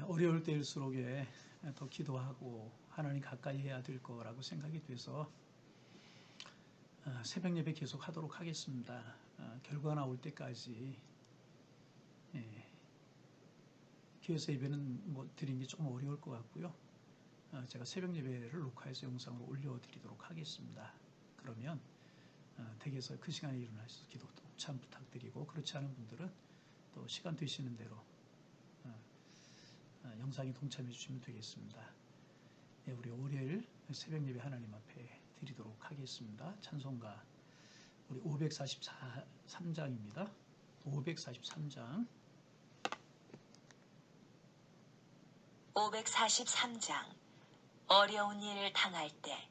어려울 때일수록 더 기도하고 하나님 가까이 해야 될 거라고 생각이 돼서 새벽 예배 계속 하도록 하겠습니다. 결과 나올 때까지 교회에서 예배는 드리는 게 조금 어려울 것 같고요. 제가 새벽 예배를 녹화해서 영상으로 올려드리도록 하겠습니다. 그러면 댁에서 그 시간에 일어나셔서 기도 동참 부탁드리고, 그렇지 않은 분들은 또 시간 되시는 대로 영상에 동참해 주시면 되겠습니다. 우리 월요일 새벽 예배 하나님 앞에 드리도록 하겠습니다. 찬송가 우리 543장입니다. 543장. 543장. 어려운 일 당할 때.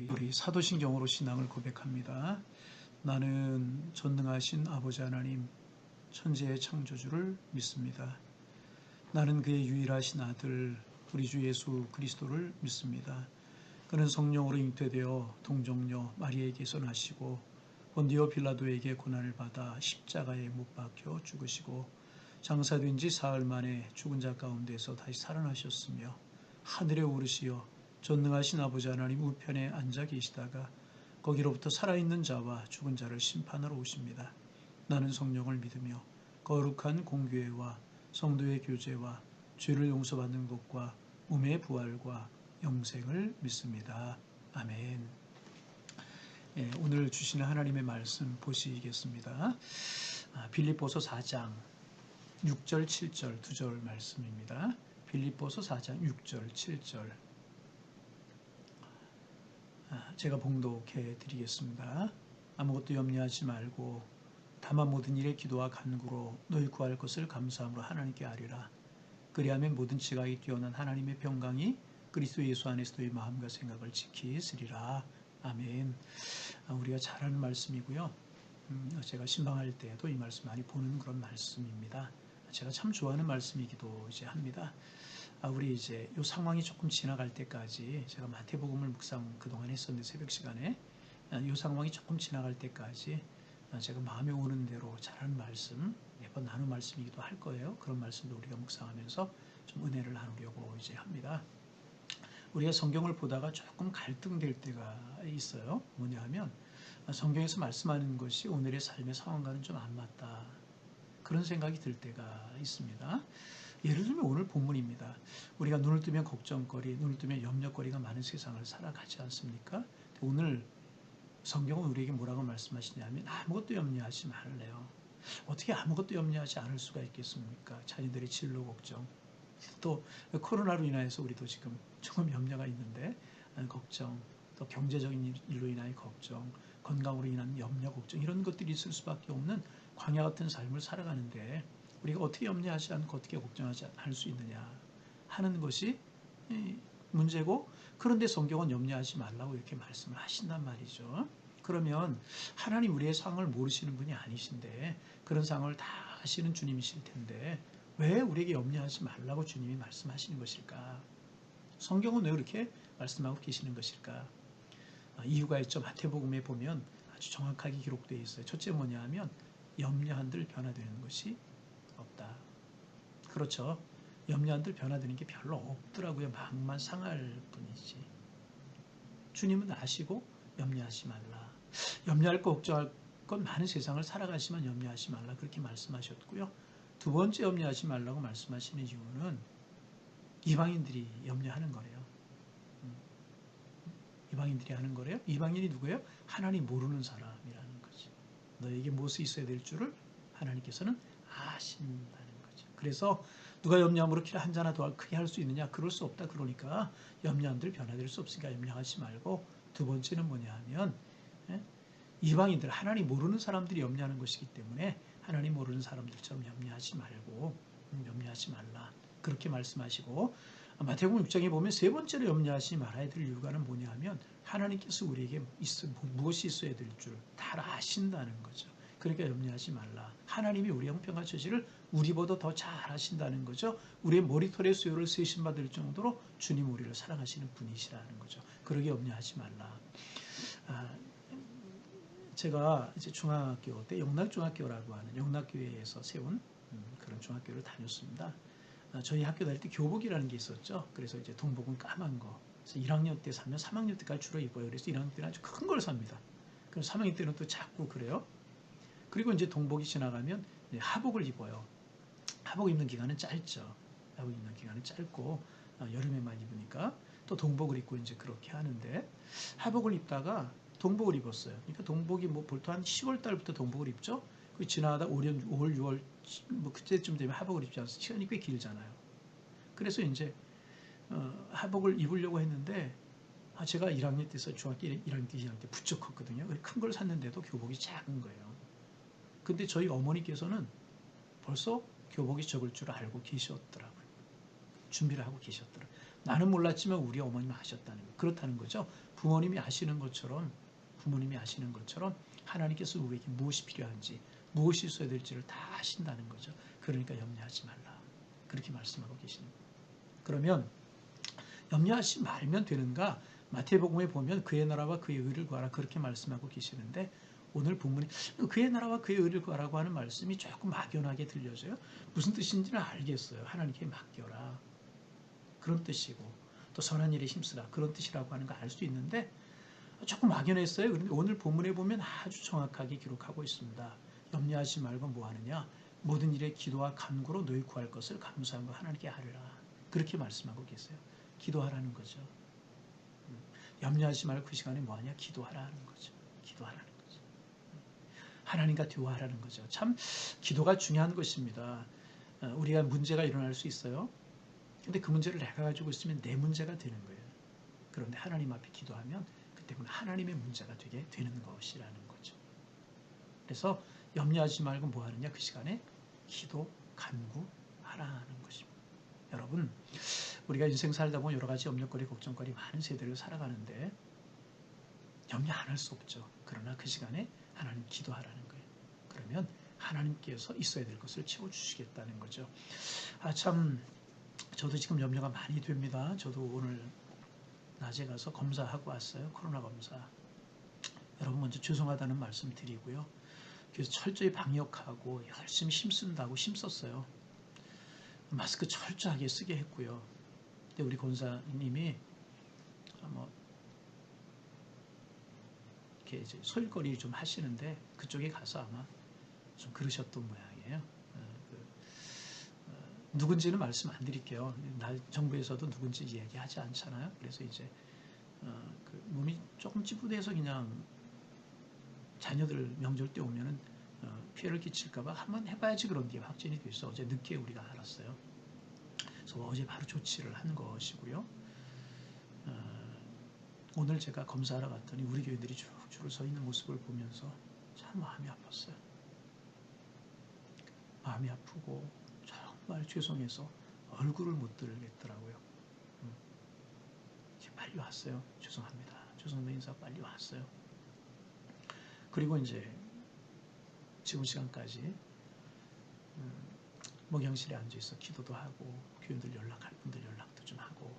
우리 사도신경으로 신앙을 고백합니다. 나는 전능하신 아버지 하나님, 천지의 창조주를 믿습니다. 나는 그의 유일하신 아들 우리 주 예수 그리스도를 믿습니다. 그는 성령으로 잉태되어 동정녀 마리아에게서 나시고 본디오 빌라도에게 고난을 받아 십자가에 못 박혀 죽으시고 장사된 지 사흘 만에 죽은 자 가운데서 다시 살아나셨으며 하늘에 오르시어 전능하신 아버지 하나님 우편에 앉아 계시다가 거기로부터 살아있는 자와 죽은 자를 심판하러 오십니다. 나는 성령을 믿으며 거룩한 공교회와 성도의 교제와 죄를 용서받는 것과 몸의 부활과 영생을 믿습니다. 아멘. 예, 오늘 주시는 하나님의 말씀 보시겠습니다. 빌립보서 4장 6절 7절 두 절 말씀입니다. 빌립보서 4장 6절 7절 제가 봉독해 드리겠습니다. 아무것도 염려하지 말고 다만 모든 일에 기도와 간구로 너희 구할 것을 감사함으로 하나님께 아뢰라. 그리하면 모든 지각이 뛰어난 하나님의 평강이 그리스도 예수 안에서 너희 마음과 생각을 지키시리라. 아멘. 우리가 잘 아는 말씀이고요. 제가 신방할 때에도 이 말씀 많이 보는 그런 말씀입니다. 제가 참 좋아하는 말씀이기도 이제 합니다. 우리 이제 이 상황이 조금 지나갈 때까지 제가 마태복음을 묵상 그동안 했었는데 새벽 시간에 이 상황이 조금 지나갈 때까지 제가 마음에 오는 대로 잘하는 말씀 몇 번 나눈 말씀이기도 할 거예요. 그런 말씀도 우리가 묵상하면서 좀 은혜를 나누려고 이제 합니다. 우리가 성경을 보다가 조금 갈등될 때가 있어요. 뭐냐 하면 성경에서 말씀하는 것이 오늘의 삶의 상황과는 좀 안 맞다. 그런 생각이 들 때가 있습니다. 예를 들면 오늘 본문입니다. 우리가 눈을 뜨면 걱정거리, 눈을 뜨면 염려거리가 많은 세상을 살아가지 않습니까? 오늘 성경은 우리에게 뭐라고 말씀하시냐면 아무것도 염려하지 말래요. 어떻게 아무것도 염려하지 않을 수가 있겠습니까? 자녀들의 진로 걱정, 또 코로나로 인해서 우리도 지금 조금 염려가 있는데 걱정, 또 경제적인 일로 인한 걱정, 건강으로 인한 염려, 걱정 이런 것들이 있을 수밖에 없는 광야 같은 삶을 살아가는데 우리가 어떻게 염려하지 않고 어떻게 걱정하지 않을 수 있느냐 하는 것이 문제고, 그런데 성경은 염려하지 말라고 이렇게 말씀을 하신단 말이죠. 그러면 하나님 우리의 상황을 모르시는 분이 아니신데 그런 상황을 다 아시는 주님이실 텐데 왜 우리에게 염려하지 말라고 주님이 말씀하시는 것일까? 성경은 왜 그렇게 말씀하고 계시는 것일까? 이유가 있죠. 마태복음에 보면 아주 정확하게 기록되어 있어요. 첫째 뭐냐 하면 염려한들 변화되는 것이 없다. 그렇죠. 염려한들 변화되는 게 별로 없더라고요. 마음만 상할 뿐이지. 주님은 아시고 염려하지 말라. 염려할 거 걱정할 건 많은 세상을 살아가시면 염려하지 말라 그렇게 말씀하셨고요. 두 번째 염려하지 말라고 말씀하시는 이유는 이방인들이 염려하는 거래요. 이방인들이 하는 거래요. 이방인이 누구예요? 하나님 모르는 사람이라는 거지. 너에게 무엇이 있어야 될 줄을 하나님께서는 아신다는 거죠. 그래서 누가 염려함으로 키를 한 자나 더 크게 할 수 있느냐? 그럴 수 없다. 그러니까 염려함들 변화될 수 없으니까 염려하지 말고, 두 번째는 뭐냐 하면 이방인들, 하나님 모르는 사람들이 염려하는 것이기 때문에 하나님 모르는 사람들처럼 염려하지 말고 염려하지 말라 그렇게 말씀하시고, 마태복음 6장에 보면 세 번째로 염려하지 말아야 될 이유가 뭐냐 하면 하나님께서 우리에게 무엇이 있어야 될 줄 다 아신다는 거죠. 그러니까 염려하지 말라. 하나님이 우리의 형편과 처지를 우리보다 더 잘 아신다는 거죠. 우리의 머리털의 수요를 세심받을 정도로 주님 우리를 사랑하시는 분이시라는 거죠. 그러게 염려하지 말라. 제가 이제 중학교 때 영락중학교라고 하는 영락교회에서 세운 그런 중학교를 다녔습니다. 저희 학교 다닐 때 교복이라는 게 있었죠. 그래서 이제 동복은 까만 거. 그래서 1학년 때 사면 3학년 때까지 주로 입어요. 그래서 1학년 때는 아주 큰 걸 삽니다. 그럼 3학년 때는 또 작고 그래요. 그리고 이제 동복이 지나가면 하복을 입어요. 하복 입는 기간은 짧죠. 하복 입는 기간은 짧고 여름에만 입으니까 또 동복을 입고 이제 그렇게 하는데, 하복을 입다가 동복을 입었어요. 그러니까 동복이 보통 한 10월 달부터 동복을 입죠. 그 지나가다 5월, 6월 그때쯤 되면 하복을 입지 않습니까? 시간이 꽤 길잖아요. 그래서 이제 하복을 입으려고 했는데 제가 1학년 때서 중학교 1학년 때, 2학년 때 부쩍 컸거든요. 큰 걸 샀는데도 교복이 작은 거예요. 근데 저희 어머니께서는 벌써 교복이 적을 줄 알고 계셨더라고요. 준비를 하고 계셨더라고요. 나는 몰랐지만 우리 어머님은 아셨다는 거. 그렇다는 거죠. 부모님이 아시는 것처럼 하나님께서 우리에게 무엇이 필요한지, 무엇이 있어야 될지를 다 아신다는 거죠. 그러니까 염려하지 말라. 그렇게 말씀하고 계시는 거예요. 그러면 염려하지 말면 되는가? 마태복음에 보면 그의 나라와 그의 의를 구하라 그렇게 말씀하고 계시는데, 오늘 본문에 그의 나라와 그의 의를 구하라고 하는 말씀이 조금 막연하게 들려져요. 무슨 뜻인지는 알겠어요. 하나님께 맡겨라 그런 뜻이고, 또 선한 일에 힘쓰라 그런 뜻이라고 하는 거 알 수 있는데 조금 막연했어요. 그런데 오늘 본문에 보면 아주 정확하게 기록하고 있습니다. 염려하지 말고 뭐 하느냐? 모든 일에 기도와 간구로 너희 구할 것을 감사함과 하나님께 아뢰라. 그렇게 말씀하고 계세요. 기도하라는 거죠. 염려하지 말고 그 시간에 뭐하냐? 기도하라는 거죠. 기도하라는 거죠. 하나님과 대화하라는 거죠. 참 기도가 중요한 것입니다. 우리가 문제가 일어날 수 있어요. 근데 그 문제를 내가 가지고 있으면 내 문제가 되는 거예요. 그런데 하나님 앞에 기도하면 그때는 하나님의 문제가 되게 되는 것이라는 거죠. 그래서 염려하지 말고 뭐 하느냐? 그 시간에 기도, 간구하라는 것입니다. 여러분, 우리가 인생 살다 보면 여러 가지 염려거리, 걱정거리 많은 세대를 살아가는데 염려 안 할 수 없죠. 그러나 그 시간에 하나님 기도하라는 거예요. 그러면 하나님께서 있어야 될 것을 채워주시겠다는 거죠. 참 저도 지금 염려가 많이 됩니다. 저도 오늘 낮에 가서 검사하고 왔어요. 코로나 검사. 여러분 먼저 죄송하다는 말씀 드리고요. 그래서 철저히 방역하고 열심히 힘쓴다고 힘썼어요. 마스크 철저하게 쓰게 했고요. 근데 우리 권사님이 뭐 이렇게 이제 소일거리 좀 하시는데 그쪽에 가서 아마 좀 그러셨던 모양이에요. 누군지는 말씀 안 드릴게요. 정부에서도 누군지 얘기하지 않잖아요. 그래서 이제 그 몸이 조금 찌뿌대서 그냥 자녀들 명절 때 오면은 피해를 끼칠까봐 한번 해봐야지 그런 게 확진이 돼서 어제 늦게 우리가 알았어요. 그래서 어제 바로 조치를 한 것이고요. 오늘 제가 검사하러 갔더니 우리 교인들이 줄을 서 있는 모습을 보면서 참 마음이 아팠어요. 마음이 아프고 정말 죄송해서 얼굴을 못 들겠더라고요. 빨리 왔어요. 죄송합니다. 죄송합니다. 인사 빨리 왔어요. 그리고 이제 지금 시간까지 목양실에 앉아있어 기도도 하고 교인들 연락할 분들 연락도 좀 하고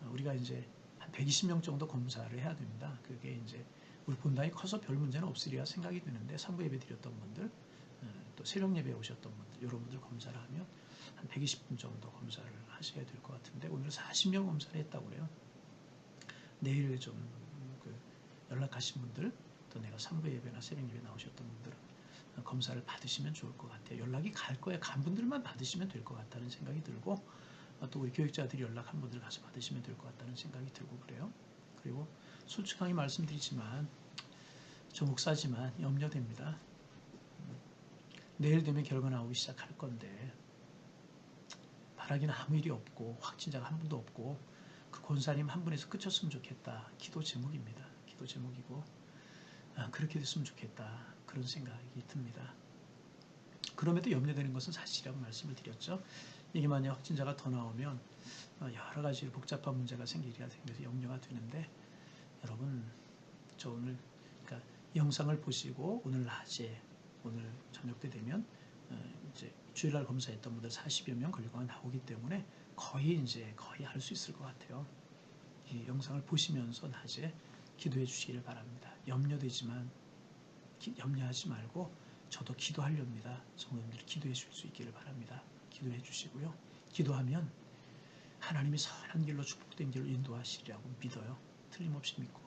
우리가 이제 한 120명 정도 검사를 해야 됩니다. 그게 이제 우리 본당이 커서 별 문제는 없으리라 생각이 드는데 상부 예배 드렸던 분들 또 새벽 예배 오셨던 분들 여러분들 검사를 하면 한 120분 정도 검사를 하셔야 될 것 같은데 오늘 40명 검사를 했다고 그래요. 내일 좀 연락하신 분들 또 내가 상부 예배나 새벽 예배 나오셨던 분들은 검사를 받으시면 좋을 것 같아요. 연락이 갈 거예요. 간 분들만 받으시면 될 것 같다는 생각이 들고 또 우리 교육자들이 연락한 분들 가서 받으시면 될 것 같다는 생각이 들고 그래요. 그리고 솔직하게 말씀드리지만 저 목사지만 염려됩니다. 내일 되면 결과 나오기 시작할 건데 바라기는 아무 일이 없고 확진자가 한 분도 없고 그 권사님 한 분에서 그쳤으면 좋겠다. 기도 제목입니다. 기도 제목이고 그렇게 됐으면 좋겠다. 그런 생각이 듭니다. 그럼에도 염려되는 것은 사실이라고 말씀을 드렸죠. 이게 만약 확진자가 더 나오면 여러 가지 복잡한 문제가 생기리라 생겨서 염려가 되는데 여러분 저 오늘 그러니까 영상을 보시고 오늘 낮에 오늘 저녁 때 되면 이제 주일날 검사했던 분들 40여 명 결과가 나오기 때문에 거의 할 수 있을 것 같아요. 이 영상을 보시면서 낮에 기도해 주시기를 바랍니다. 염려되지만 염려하지 말고 저도 기도하렵니다. 성도님들 기도해 줄 수 있기를 바랍니다. 기도해 주시고요. 기도하면 하나님이 선한 길로 축복된 길로 인도하시리라고 믿어요. 틀림없이 믿고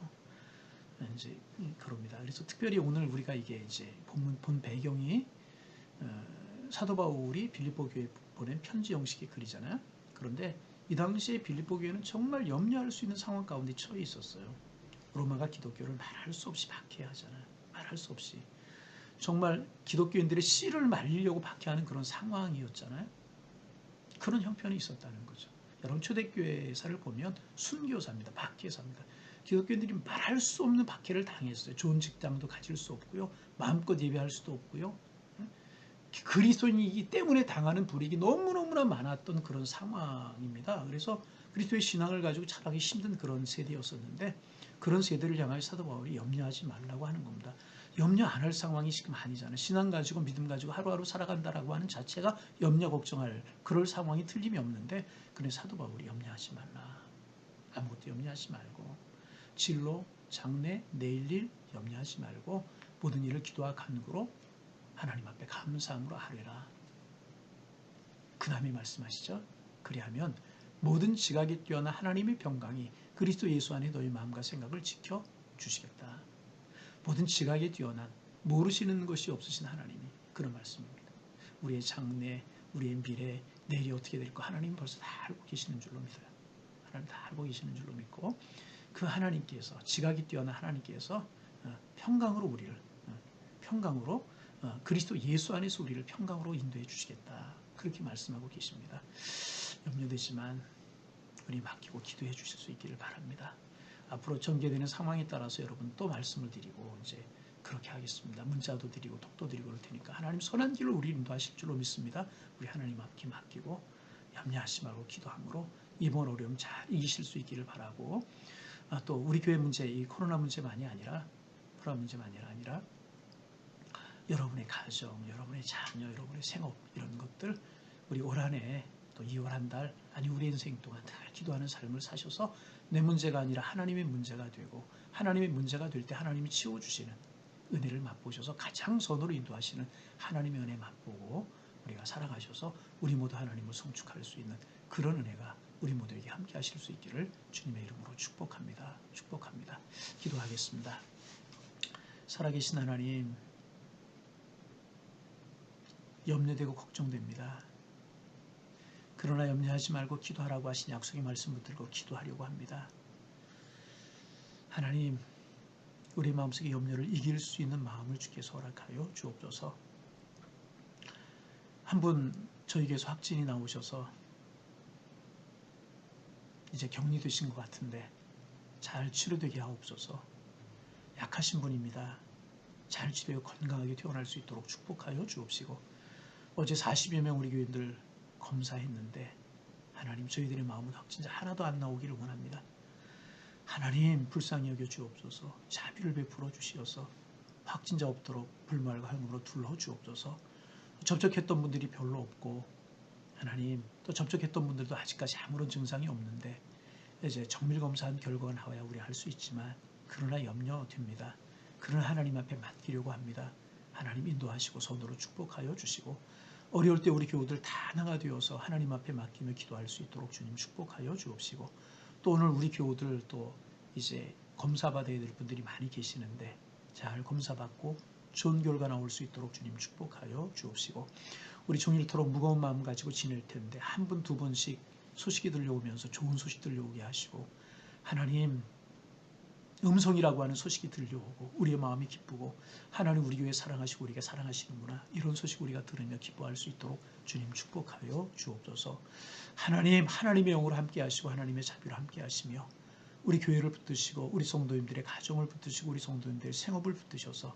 이제 그럽니다. 그래서 특별히 오늘 우리가 이게 이제 본 배경이 사도 바울이 빌립보 교회에 보낸 편지 형식의 글이잖아요. 그런데 이 당시에 빌립보 교회는 정말 염려할 수 있는 상황 가운데 처해 있었어요. 로마가 기독교를 말할 수 없이 박해하잖아요. 말할 수 없이. 정말 기독교인들의 씨를 말리려고 박해하는 그런 상황이었잖아요. 그런 형편이 있었다는 거죠. 여러분 초대교회사를 보면 순교사입니다. 박해사입니다. 기독교인들이 말할 수 없는 박해를 당했어요. 좋은 직장도 가질 수 없고요. 마음껏 예배할 수도 없고요. 그리스도인이기 때문에 당하는 불이익이 너무너무나 많았던 그런 상황입니다. 그래서 그리스도의 신앙을 가지고 자라기 힘든 그런 세대였었는데 그런 세대를 향하여 사도 바울이 염려하지 말라고 하는 겁니다. 염려 안 할 상황이 지금 아니잖아요. 신앙 가지고 믿음 가지고 하루하루 살아간다라고 하는 자체가 염려 걱정할 그럴 상황이 틀림이 없는데 그래 사도 바울이 염려하지 말라. 아무것도 염려하지 말고 진로, 장래, 내일 일 염려하지 말고 모든 일을 기도와 간구로 하나님 앞에 감사함으로 아뢰라. 그 다음에 말씀하시죠. 그리하면 모든 지각이 뛰어난 하나님의 평강이 그리스도 예수 안에 너희 마음과 생각을 지켜주시겠다. 모든 지각이 뛰어난 모르시는 것이 없으신 하나님이 그런 말씀입니다. 우리의 장래, 우리의 미래, 내일이 어떻게 될까 하나님 벌써 다 알고 계시는 줄로 믿어요. 하나님 다 알고 계시는 줄로 믿고 그 하나님께서 지각이 뛰어난 하나님께서 평강으로 우리를 평강으로 그리스도 예수 안에서 우리를 평강으로 인도해 주시겠다. 그렇게 말씀하고 계십니다. 염려되지만 우리 맡기고 기도해 주실 수 있기를 바랍니다. 앞으로 전개되는 상황에 따라서 여러분 또 말씀을 드리고 이제 그렇게 하겠습니다. 문자도 드리고 톡도 드리고 그럴 테니까 하나님 선한 길을 우리 인도하실 줄로 믿습니다. 우리 하나님 앞에 맡기고 염려하지 말고 기도함으로 이번 어려움 잘 이기실 수 있기를 바라고 또 우리 교회 문제, 이 코로나 문제만이 아니라 여러분의 가정, 여러분의 자녀, 여러분의 생업 이런 것들 우리 올 한해 또 2월 한 달 아니 우리 인생 동안 다 기도하는 삶을 사셔서 내 문제가 아니라 하나님의 문제가 되고 하나님의 문제가 될 때 하나님이 치워주시는 은혜를 맛보셔서 가장 선으로 인도하시는 하나님의 은혜 맛보고 우리가 살아가셔서 우리 모두 하나님을 성축할 수 있는 그런 은혜가 우리 모두에게 함께 하실 수 있기를 주님의 이름으로 축복합니다. 축복합니다. 기도하겠습니다. 살아계신 하나님, 염려되고 걱정됩니다. 그러나 염려하지 말고 기도하라고 하신 약속의 말씀 붙들고 기도하려고 합니다. 하나님, 우리 마음속의 염려를 이길 수 있는 마음을 주께서 허락하여 주옵소서. 한 분 저에게서 확진이 나오셔서 이제 격리되신 것 같은데 잘 치료되게 하옵소서. 약하신 분입니다. 잘 치료되어 건강하게 퇴원할 수 있도록 축복하여 주옵시고 어제 40여 명 우리 교인들 검사했는데 하나님 저희들의 마음은 확진자 하나도 안 나오기를 원합니다. 하나님 불쌍히 여겨 주옵소서. 자비를 베풀어 주시어서 확진자 없도록 불말과 화염으로 둘러 주옵소서. 접촉했던 분들이 별로 없고 하나님 또 접촉했던 분들도 아직까지 아무런 증상이 없는데 이제 정밀검사한 결과가 나와야 우리 할 수 있지만 그러나 염려됩니다. 그러나 하나님 앞에 맡기려고 합니다. 하나님 인도하시고 선으로 축복하여 주시고 어려울 때 우리 교우들 다 하나가 되어서 하나님 앞에 맡기며 기도할 수 있도록 주님 축복하여 주옵시고 또 오늘 우리 교우들 또 이제 검사받아야 될 분들이 많이 계시는데 잘 검사받고 좋은 결과 나올 수 있도록 주님 축복하여 주옵시고 우리 종일토록 무거운 마음 가지고 지낼 텐데 한 분 두 번씩 소식이 들려오면서 좋은 소식 들려오게 하시고 하나님 음성이라고 하는 소식이 들려오고 우리의 마음이 기쁘고 하나님 우리 교회 사랑하시고 우리가 사랑하시는구나 이런 소식 우리가 들으며 기뻐할 수 있도록 주님 축복하여 주옵소서. 하나님 하나님의 영으로 함께 하시고 하나님의 자비로 함께 하시며 우리 교회를 붙드시고 우리 성도님들의 가정을 붙드시고 우리 성도님들의 생업을 붙드셔서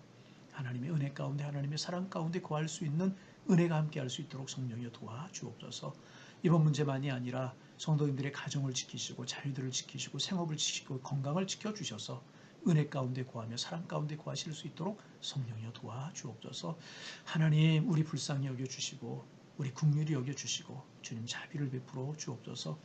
하나님의 은혜 가운데 하나님의 사랑 가운데 거할 수 있는 은혜가 함께 할 수 있도록 성령이여 도와주옵소서. 이번 문제만이 아니라 성도님들의 가정을 지키시고 자유들을 지키시고 생업을 지키고 건강을 지켜주셔서 은혜 가운데 거하며 사랑 가운데 거하실 수 있도록 성령이여 도와주옵소서. 하나님 우리 불쌍히 여겨주시고 우리 긍휼히 여겨주시고 주님 자비를 베풀어 주옵소서.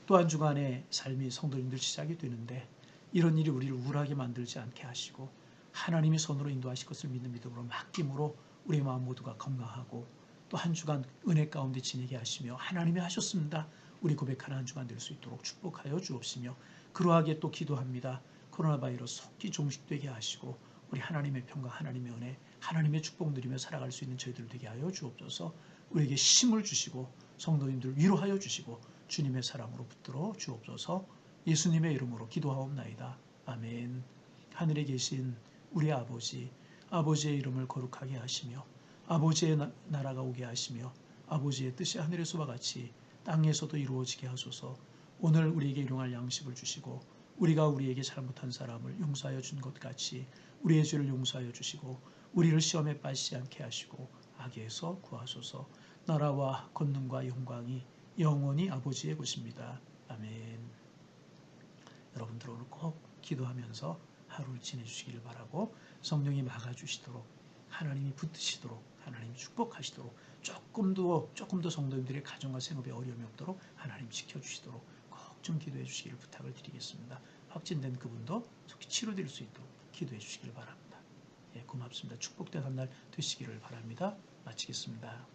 또 한 주간의 삶이 성도님들 시작이 되는데 이런 일이 우리를 우울하게 만들지 않게 하시고 하나님의 손으로 인도하실 것을 믿는 믿음으로 맡김으로 우리 마음 모두가 건강하고 또 한 주간 은혜 가운데 지내게 하시며 하나님이 하셨습니다. 우리 고백하는 한 주간 될 수 있도록 축복하여 주옵시며 그러하게 또 기도합니다. 코로나 바이러스 속히 종식되게 하시고 우리 하나님의 평강 하나님의 은혜 하나님의 축복 누리며 살아갈 수 있는 저희들 되게 하여 주옵소서. 우리에게 힘을 주시고 성도님들 위로하여 주시고 주님의 사랑으로 붙들어 주옵소서. 예수님의 이름으로 기도하옵나이다. 아멘. 하늘에 계신 우리 아버지, 아버지의 이름을 거룩하게 하시며 아버지의 나라가 오게 하시며 아버지의 뜻이 하늘에서와 같이 땅에서도 이루어지게 하소서. 오늘 우리에게 일용할 양식을 주시고 우리가 우리에게 잘못한 사람을 용서하여 준 것 같이 우리의 죄를 용서하여 주시고 우리를 시험에 빠지지 않게 하시고 악에서 구하소서. 나라와 권능과 영광이 영원히 아버지의 것입니다. 아멘. 여러분들 오늘 꼭 기도하면서 하루를 지내주시길 바라고 성령이 막아주시도록 하나님이 붙드시도록 하나님 축복하시도록 조금 더 성도님들의 가정과 생업에 어려움이 없도록 하나님 지켜주시도록 꼭 좀 기도해 주시기를 부탁을 드리겠습니다. 확진된 그분도 속히 치료될 수 있도록 기도해 주시길 바랍니다. 예, 고맙습니다. 축복된 한 날 되시기를 바랍니다. 마치겠습니다.